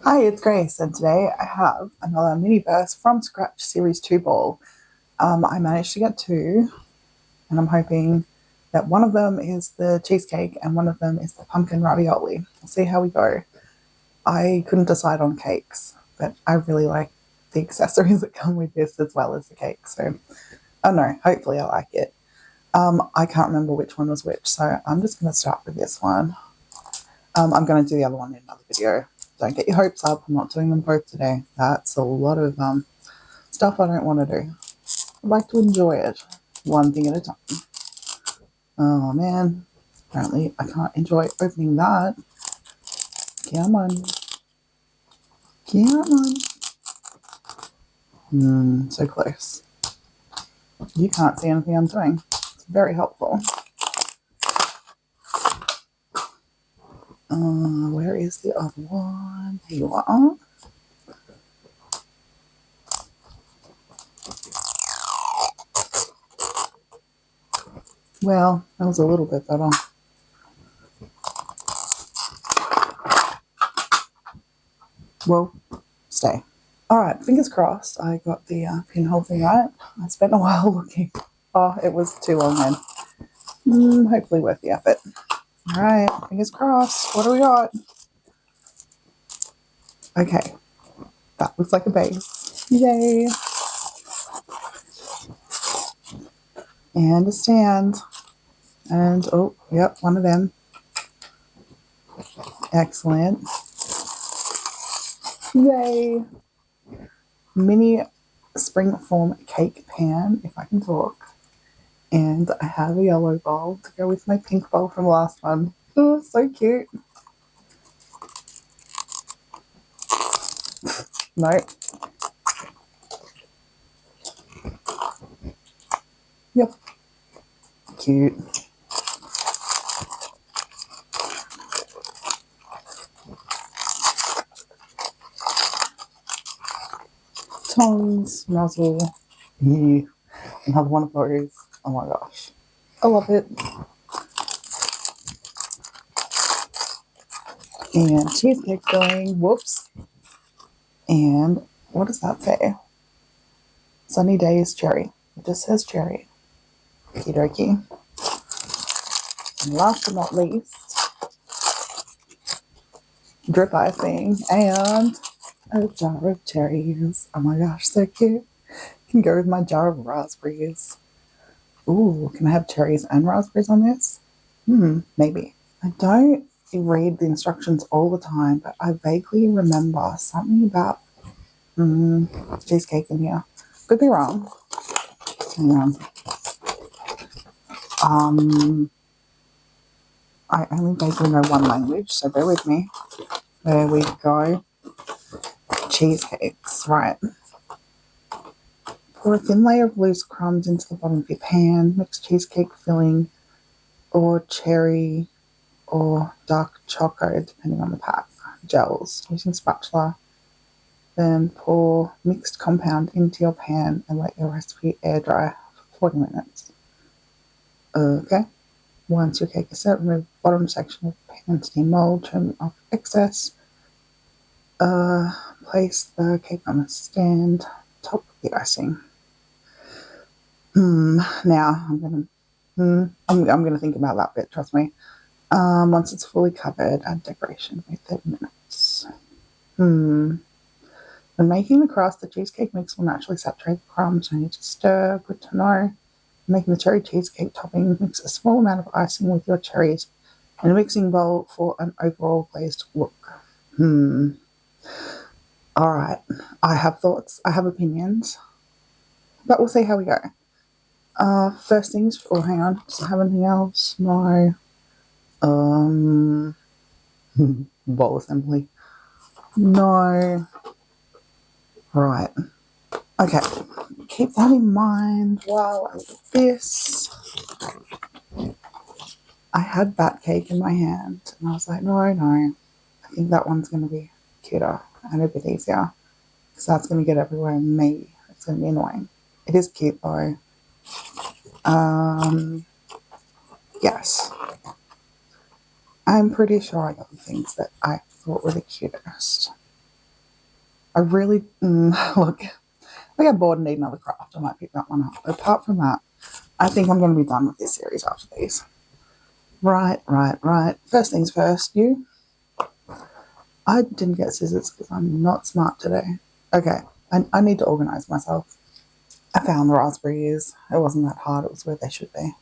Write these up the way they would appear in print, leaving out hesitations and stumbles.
Hi, it's Grace, and today I have another Miniverse from Scratch Series 2 ball. I managed to get two, and I'm hoping that one of them is the cheesecake and one of them is the pumpkin ravioli. We'll see how we go. I couldn't decide on cakes, but I really like the accessories that come with this as well as the cake, so I don't know, hopefully I like it. I can't remember which one was which, so I'm just going to start with this one. I'm going to do the other one in another video. Don't get your hopes up. I'm not doing them both today. That's a lot of stuff I don't want to do. I like to enjoy it one thing at a time. Oh man, apparently I can't enjoy opening that. Come on. Come on. So close. You can't see anything I'm doing. It's very helpful. Where is the other one? There you are. Well, that was a little bit better. Well, stay. Alright, fingers crossed I got the pinhole thing right. I spent a while looking. Oh, it was too long then. Hopefully worth the effort. Alright, fingers crossed. What do we got? Okay, that looks like a base. Yay! And a stand. And, oh, yep, one of them. Excellent. Yay! Mini springform cake pan, if I can talk. And I have a yellow bowl to go with my pink bowl from the last one. Oh, so cute. No. Yep. Cute. Tongs, nozzle. Yeah. Another one of those. Oh my gosh. I love it. And cheesecake filling. Whoops. And what does that say? Sunny days cherry. It just says cherry. Okie dokie. And last but not least, drip icing and a jar of cherries. Oh my gosh, so cute. Can go with my jar of raspberries. Ooh, can I have cherries and raspberries on this? Maybe. I don't read the instructions all the time, but I vaguely remember something about cheesecake in here. Could be wrong. Hang on. I only vaguely know one language, so bear with me. There we go. Cheesecakes, right. Pour a thin layer of loose crumbs into the bottom of your pan. Mix cheesecake filling or cherry or dark chocolate, depending on the pack, gels using spatula. Then pour mixed compound into your pan and let your recipe air dry for 40 minutes. Okay. Once your cake is set, remove the bottom section of the pan steam mold, trim off excess. Place the cake on a stand, top the icing. Now I'm gonna think about that bit. Trust me. Once it's fully covered, add decoration. Wait 30 minutes. When making the crust, the cheesecake mix will naturally saturate the crumbs. No need to stir. Good to know. Making the cherry cheesecake topping, mix a small amount of icing with your cherries in a mixing bowl for an overall glazed look. All right. I have thoughts. I have opinions. But we'll see how we go. First things. Oh, hang on. Does it have anything else? No. Bowl assembly. No. Right. Okay. Keep that in mind while I do this. I had that cake in my hand and I was like, no. I think that one's going to be cuter and a bit easier because that's going to get everywhere and maybe it's going to be annoying. It is cute though. Yes. I'm pretty sure I got the things that I thought were the cutest. I really, look, if I get bored and need another craft, I might pick that one up. But apart from that, I think I'm going to be done with this series after these. Right. First things first, I didn't get scissors because I'm not smart today. Okay, I need to organise myself. I found the raspberries. It wasn't that hard. It was where they should be.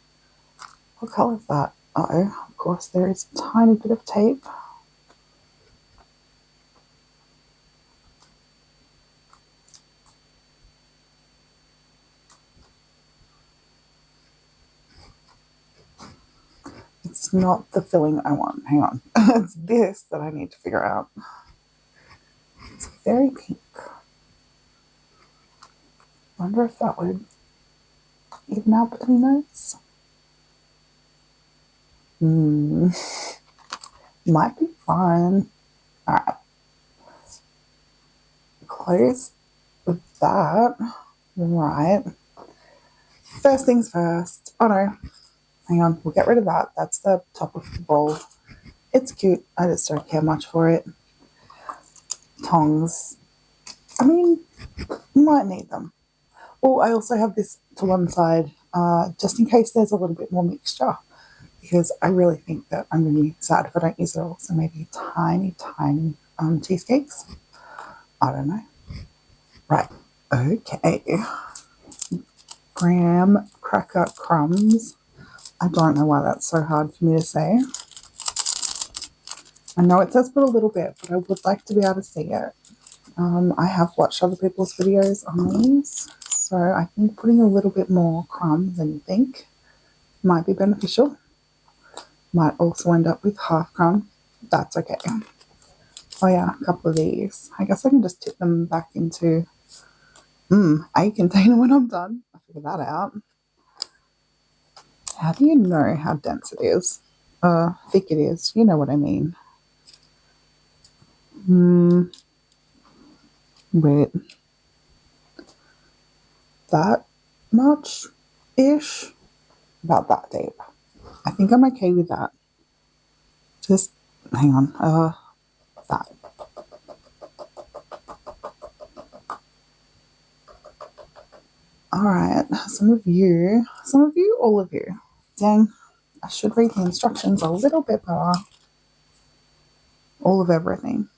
What colour is that? Uh-oh, of course there is a tiny bit of tape. It's not the filling I want. Hang on. It's this that I need to figure out. It's very pink. Wonder if that would even out between those. Might be fine. Alright. Close with that. Right. First things first. Oh no. Hang on. We'll get rid of that. That's the top of the bowl. It's cute. I just don't care much for it. Tongs. I mean, you might need them. Oh, I also have this to one side, just in case there's a little bit more mixture, because I really think that I'm going to be sad if I don't use it all. So maybe tiny cheesecakes. I don't know. Right. Okay. Graham cracker crumbs. I don't know why that's so hard for me to say. I know it says put a little bit, but I would like to be able to see it. I have watched other people's videos on these, so I think putting a little bit more crumbs than you think might be beneficial. Might also end up with half crumb. That's okay. Oh yeah, a couple of these. I guess I can just tip them back into a container when I'm done. I'll figure that out. How do you know how dense it is? Thick it is. You know what I mean. Wait. That much-ish? About that deep. I think I'm okay with that. Just, hang on. That. Alright, some of you, all of you. Dang, I should read the instructions a little bit better. All of everything.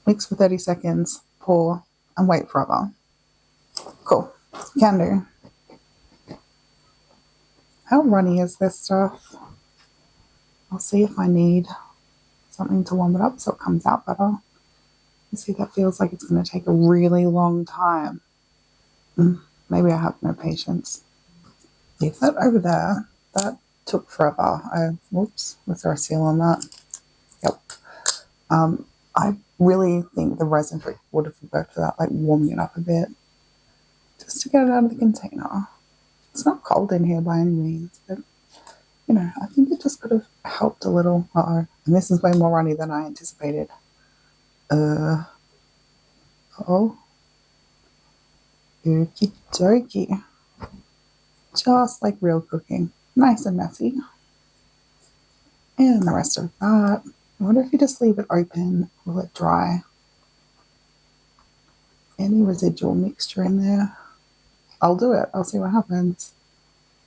Mix for 30 seconds, pour, and wait forever. Cool. Can do. How runny is this stuff? I'll see if I need something to warm it up so it comes out better. You see, that feels like it's going to take a really long time. Maybe I have no patience. Leave that over there. That took forever. Whoops, was there a seal on that? Yep. I really think the resin trick would have worked for that, like warming it up a bit. Just to get it out of the container. It's not cold in here by any means, but you know, I think it just could have helped a little. Uh-oh. And this is way more runny than I anticipated. Oh. Okie dokie. Just like real cooking. Nice and messy. And the rest of that. I wonder if you just leave it open, will it dry? Any residual mixture in there? I'll do it. I'll see what happens.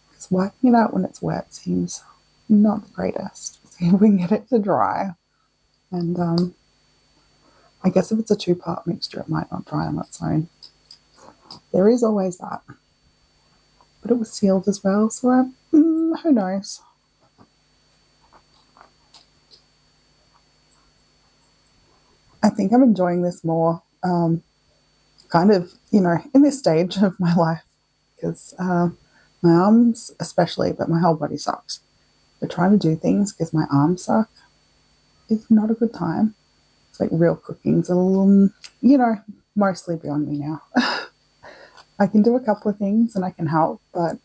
Because wiping it out when it's wet seems not the greatest. See if we can get it to dry. And I guess if it's a 2-part mixture, it might not dry on its own. There is always that. But it was sealed as well, so who knows? I think I'm enjoying this more, kind of, you know, in this stage of my life, because my arms especially, but my whole body sucks. But trying to do things because my arms suck is not a good time. It's like real cooking's a little, you know, mostly beyond me now. I can do a couple of things and I can help, but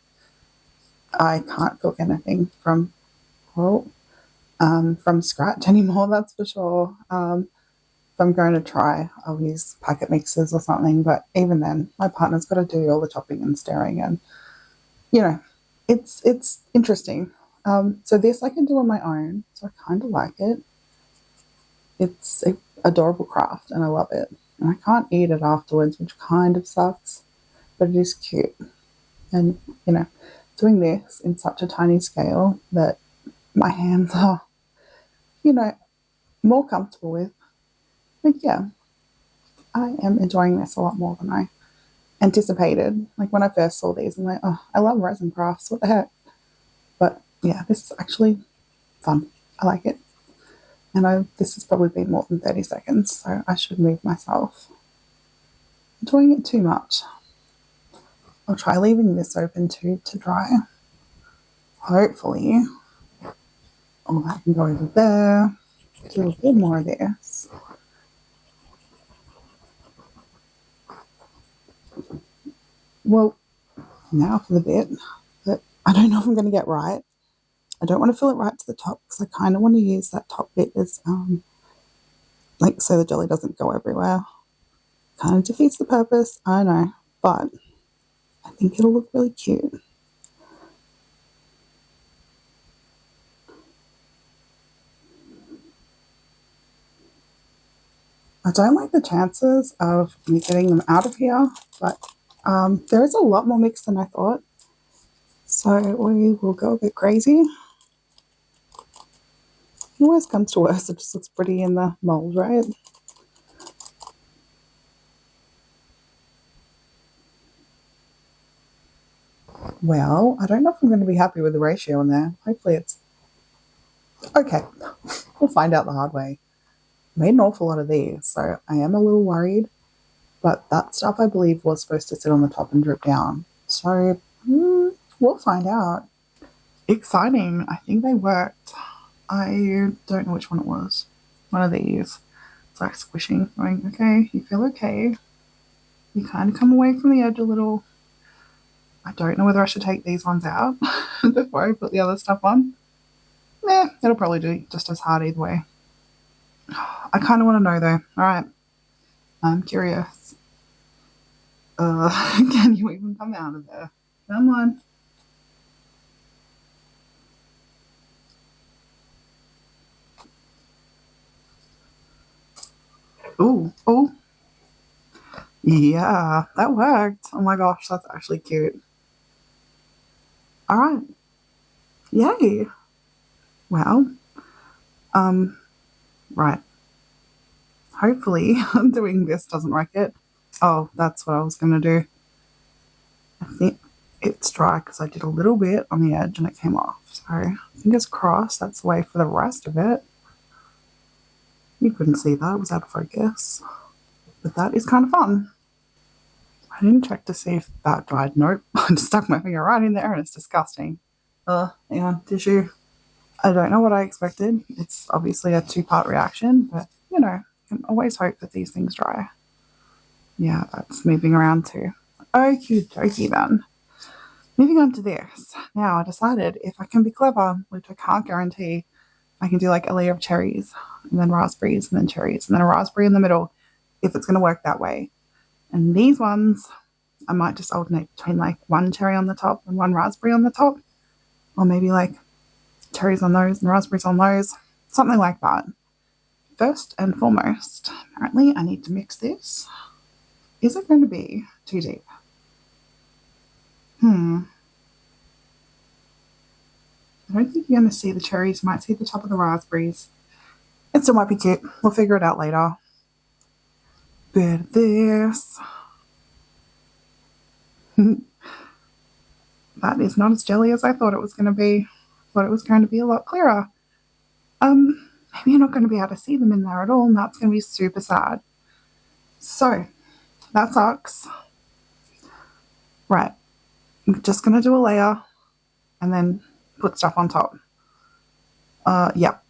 I can't cook anything from scratch anymore, that's for sure. If I'm going to try, I'll use packet mixers or something, but even then, my partner's got to do all the chopping and stirring, and you know, it's interesting. So this I can do on my own, so I kind of like it. It's an adorable craft, and I love it. and I can't eat it afterwards, which kind of sucks, but it is cute. And, doing this in such a tiny scale that my hands are, you know, more comfortable with. But yeah, I am enjoying this a lot more than I anticipated. Like when I first saw these, I'm like, oh, I love resin crafts. What the heck? But yeah, this is actually fun. I like it. And this has probably been more than 30 seconds, so I should move myself. Enjoying it too much. I'll try leaving this open too to dry. Hopefully, all that can go over there. Do a bit more of this. Well, now for the bit that I don't know if I'm going to get right. I don't want to fill it right to the top because I kind of want to use that top bit as like so the jelly doesn't go everywhere. Kind of defeats the purpose, I know, but I think it'll look really cute. I don't like the chances of me getting them out of here, but there is a lot more mix than I thought. So we will go a bit crazy. Worst comes to worst, it just looks pretty in the mold, right? Well, I don't know if I'm going to be happy with the ratio in there. Hopefully it's okay. We'll find out the hard way. Made an awful lot of these, so I am a little worried. But that stuff, I believe, was supposed to sit on the top and drip down. So we'll find out. Exciting. I think they worked. I don't know which one it was. One of these. It's like squishing, going, okay, you feel okay. You kind of come away from the edge a little. I don't know whether I should take these ones out before I put the other stuff on. It'll probably do just as hard either way. I kind of want to know though. All right. I'm curious. Can you even come out of there? Come on. Ooh, oh. Yeah, that worked. Oh my gosh, that's actually cute. All right. Yay. Well, right. Hopefully doing this doesn't wreck it. Oh, that's what I was going to do. I think it's dry because I did a little bit on the edge and it came off. So fingers crossed that's the way for the rest of it. You couldn't see that, it was out of focus. But that is kind of fun. I didn't check to see if that dried. Nope. I just stuck my finger right in there and it's disgusting. Hang on, tissue. I don't know what I expected. It's obviously a two-part reaction, but you can always hope that these things dry. Yeah, that's moving around too. Okie dokie then. Moving on to this. Now I decided if I can be clever, which I can't guarantee, I can do like a layer of cherries and then raspberries and then cherries and then a raspberry in the middle if it's going to work that way. And these ones, I might just alternate between like one cherry on the top and one raspberry on the top. Or maybe like cherries on those and raspberries on those. Something like that. First and foremost, apparently I need to mix this. Is it going to be too deep? I don't think you're going to see the cherries. You might see the top of the raspberries. It still might be cute. We'll figure it out later. Bit of this. That is not as jelly as I thought it was going to be. I thought it was going to be a lot clearer. Maybe you're not going to be able to see them in there at all, and that's going to be super sad. So, that sucks. Right. I'm just going to do a layer and then put stuff on top. Yep.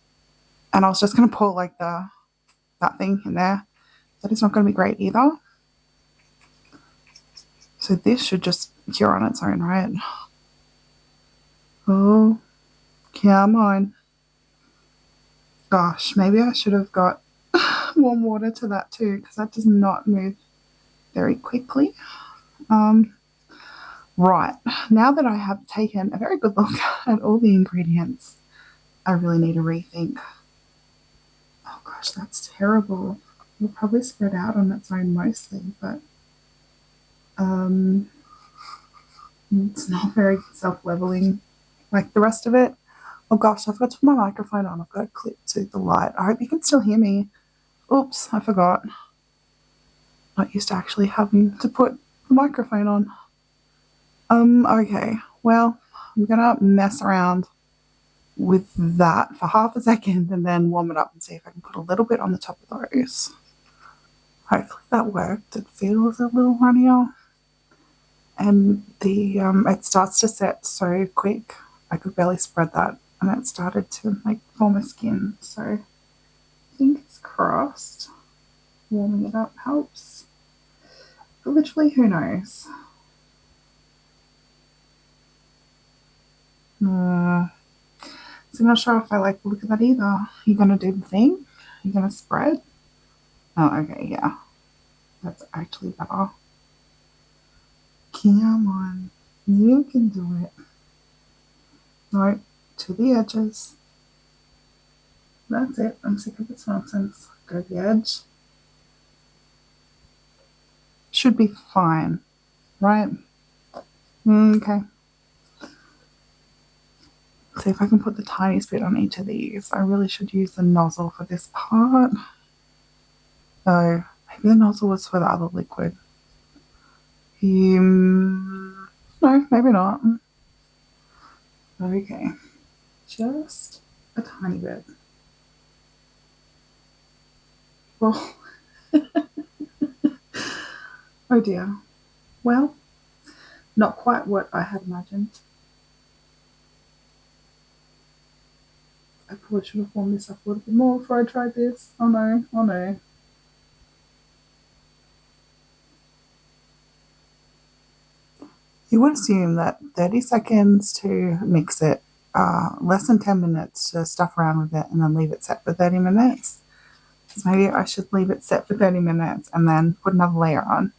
And I was just going to pour like that thing in there. That is not going to be great either. So this should just cure on its own, right? Oh, come on. Gosh, maybe I should have got warm water to that too, because that does not move very quickly. Right, now that I have taken a very good look at all the ingredients, I really need to rethink. Oh gosh, that's terrible. it'll probably spread out on its own mostly, but um, it's not very self-leveling like the rest of it. Oh gosh, I forgot to put my microphone on. I've got a clip to the light. I hope you can still hear me. Oops, I forgot. Not used to actually having to put the microphone on. Okay. Well, I'm gonna mess around with that for half a second and then warm it up and see if I can put a little bit on the top of those. Hopefully that worked. It feels a little runnier. And the it starts to set so quick. I could barely spread that and it started to form a skin. So fingers crossed. Warming it up helps. But literally who knows? So I'm not sure if I like the look of that either. You're gonna do the thing? You're gonna spread? Oh, okay, yeah. That's actually better. Come on. You can do it. No, to the edges. That's it. I'm sick of this nonsense. Go to the edge. Should be fine, right? Okay. See if I can put the tiniest bit on each of these. I really should use the nozzle for this part. Oh, maybe the nozzle was for the other liquid. No, maybe not. Okay. Just a tiny bit. Well, oh dear. Well, not quite what I had imagined. I probably should have warmed this up a little bit more before I tried this. Oh no, oh no. You would assume that 30 seconds to mix it, less than 10 minutes to stuff around with it, and then leave it set for 30 minutes. So maybe I should leave it set for 30 minutes and then put another layer on.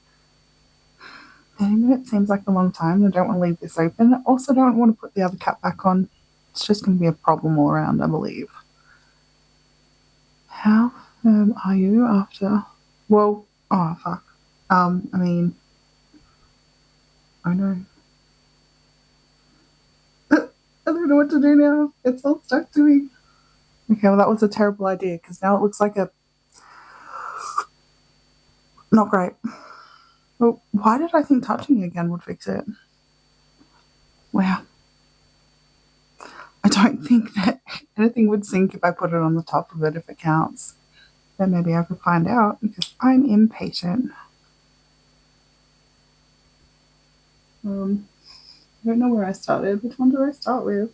30 minutes seems like a long time. I don't want to leave this open. I also don't want to put the other cap back on. It's just going to be a problem all around, I believe. How firm are you after? Well, oh fuck. I mean, I know. I don't know what to do now. It's all stuck to me. Okay, well that was a terrible idea because now it looks like a not great. Well, why did I think touching it again would fix it? Wow. I don't think that anything would sink if I put it on the top of it if it counts. Then maybe I could find out because I'm impatient. I don't know where I started. Which one did I start with?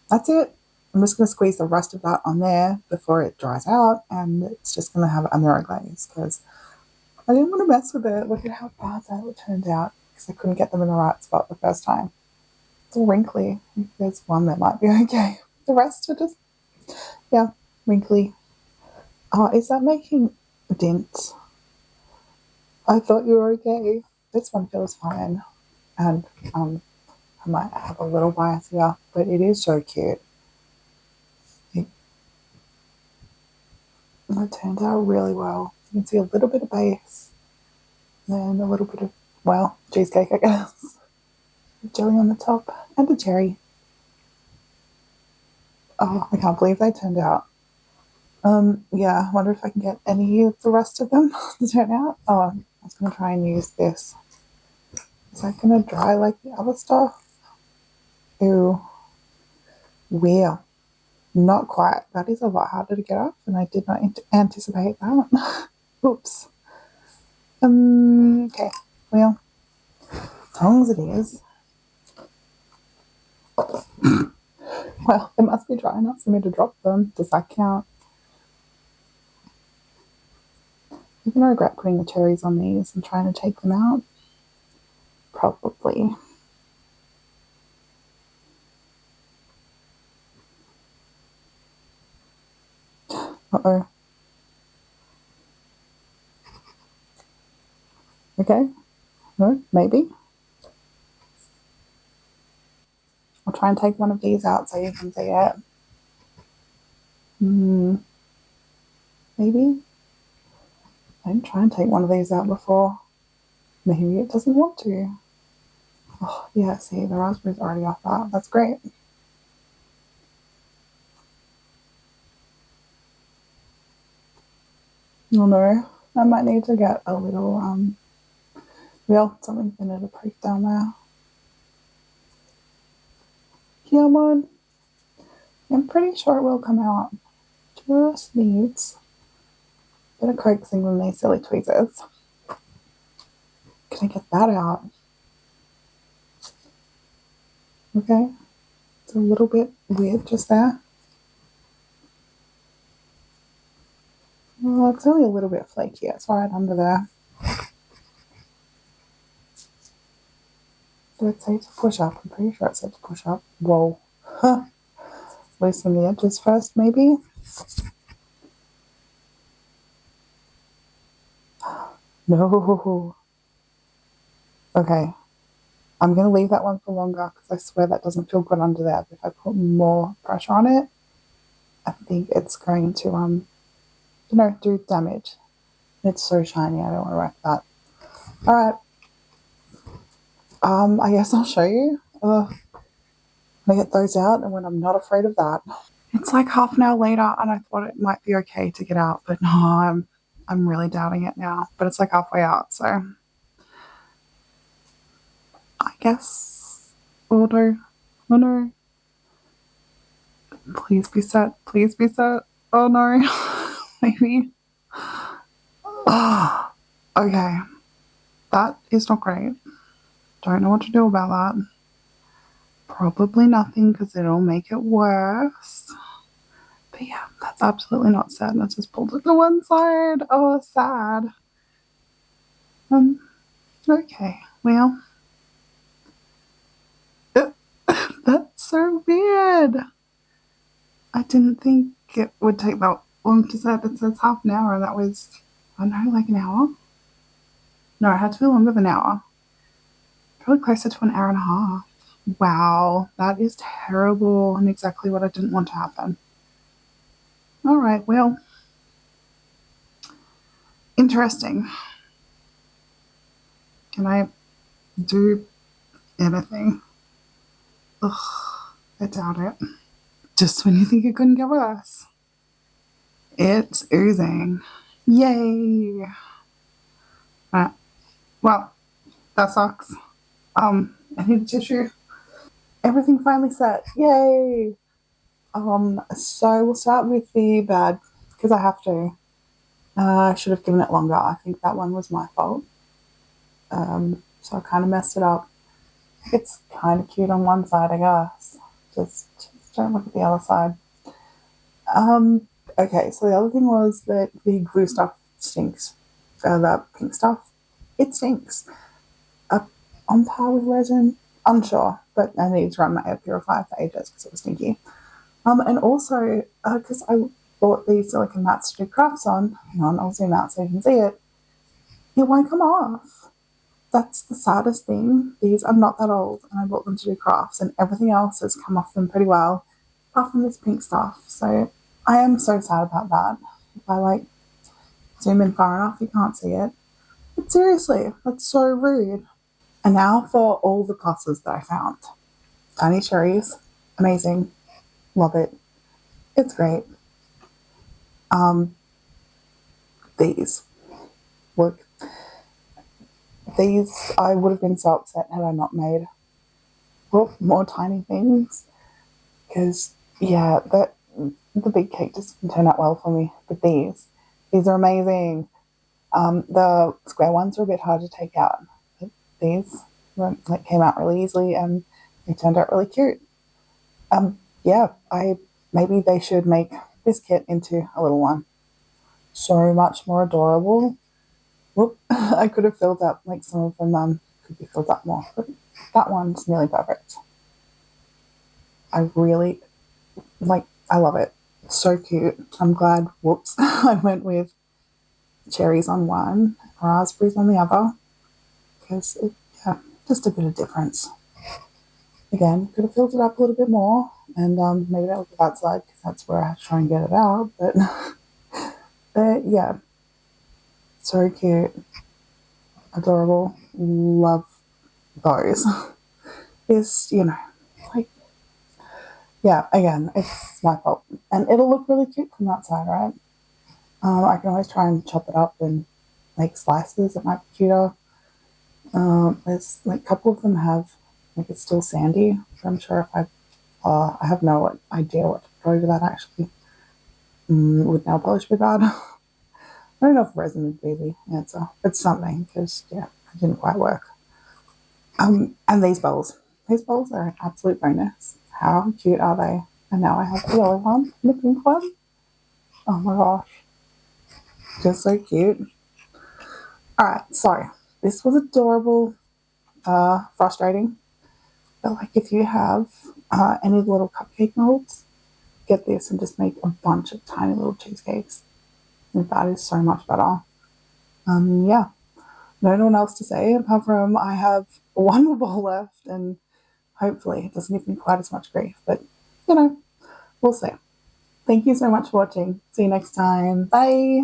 That's it. I'm just going to squeeze the rest of that on there before it dries out, and it's just going to have a mirror glaze because I didn't want to mess with it. Look at how bad that turned out because I couldn't get them in the right spot the first time. It's all wrinkly. There's one that might be okay. The rest are just, yeah, wrinkly. Oh, is that making dents? I thought you were okay. This one feels fine. And I might have a little bias here, but it is so cute. It turns out really well. You can see a little bit of base, then a little bit of, well, cheesecake, I guess. Jelly on the top, and a cherry. Oh, I can't believe they turned out. Yeah, I wonder if I can get any of the rest of them to turn out. Oh, I was going to try and use this. Is that going to dry like the other stuff? Ew. Weird. Not quite. That is a lot harder to get off, and I did not anticipate that. Oops. Okay. Well, as long as it is. Well, it must be dry enough for me to drop them. Does that count? I'm going to regret putting the cherries on these and trying to take them out. Probably. Uh-oh. Okay. No, maybe. I'll try and take one of these out so you can see it. Maybe I can try and take one of these out before. Maybe it doesn't want to. Oh, yeah, see, the raspberry's already off that. That's great. Oh no, I might need to get a little, something thinner to prick down there. Come on. I'm pretty sure it will come out. Just needs a bit of coaxing from these silly tweezers. Can I get that out? Okay. It's a little bit weird just there. Well, it's only a little bit flaky. It's right under there. Did it say to push up? I'm pretty sure it said to push up. Whoa. Huh. Loosen the edges first, maybe? No. Okay. I'm going to leave that one for longer because I swear that doesn't feel good under there. But if I put more pressure on it, I think it's going to, do damage. It's so shiny. I don't want to wreck that. All right. I guess I'll show you when I get those out and when I'm not afraid of that. It's like half an hour later and I thought it might be okay to get out, but no, I'm really doubting it now. But it's like halfway out, so I guess we'll do. Oh no. Please be set. Please be set. Oh no. Maybe. Oh, okay. That is not great. Don't know what to do about that. Probably nothing because it'll make it worse. But yeah, that's absolutely not sad. I just pulled it to one side. Oh, sad. Okay. Well, that's so weird. I didn't think it would take that long to set. It says half an hour, and that was, I don't know, like an hour? No, it had to be longer than an hour. Probably closer to an hour and a half. Wow, that is terrible and exactly what I didn't want to happen. All right, well, interesting. Can I do anything? Ugh, I doubt it. Just when you think it couldn't get worse. It's oozing. Yay! Well, that sucks. I need a tissue. Everything finally set. Yay! So we'll start with the bad because I have to. I should have given it longer. I think that one was my fault. So I kind of messed it up. It's kind of cute on one side, I guess. Just don't look at the other side. Okay, so the other thing was that the glue stuff stinks. The pink stuff, it stinks. On par with resin, unsure, but I need to run my air purifier for ages because it was stinky. And also, because I bought these silicone mats to do crafts on, hang on, I'll zoom out so you can see it, it won't come off. That's the saddest thing. These are not that old, and I bought them to do crafts, and everything else has come off them pretty well, apart from this pink stuff. So I am so sad about that. If I zoom in far enough, you can't see it. But seriously, that's so rude. And now for all the pluses that I found. Tiny cherries, amazing, love it. It's great. These, look, these I would have been so upset had I not made more tiny things because yeah, the big cake just didn't turn out well for me. But these are amazing. The square ones are a bit hard to take out. But these came out really easily and they turned out really cute. Yeah, maybe they should make this kit into a little one. So much more adorable. Whoop, I could have filled up some of them could be filled up more, but that one's nearly perfect. I really I love it. It's so cute. I'm glad, whoops, I went with cherries on one, raspberries on the other, because yeah, just a bit of difference. Again, could have filled it up a little bit more, and maybe that'll go outside because that's where I try and get it out. But yeah, so cute, adorable, love those. Is like, yeah, again, it's my fault, and it'll look really cute from outside, right? I can always try and chop it up and make slices. It might be cuter. There's like a couple of them have like it's still sandy. So I'm sure if I have no idea what to put over that actually. Would nail polish be bad? I don't know if resin would be the answer. It's something because yeah, it didn't quite work. And these bowls are an absolute bonus. How cute are they? And now I have the yellow one and the pink one. Oh my gosh, just so cute. All right, so this was adorable, frustrating. But like, if you have any little cupcake molds, get this and just make a bunch of tiny little cheesecakes. And that is so much better. Yeah, no one else to say apart from I have one more bowl left, and hopefully it doesn't give me quite as much grief. But we'll see. Thank you so much for watching. See you next time. Bye.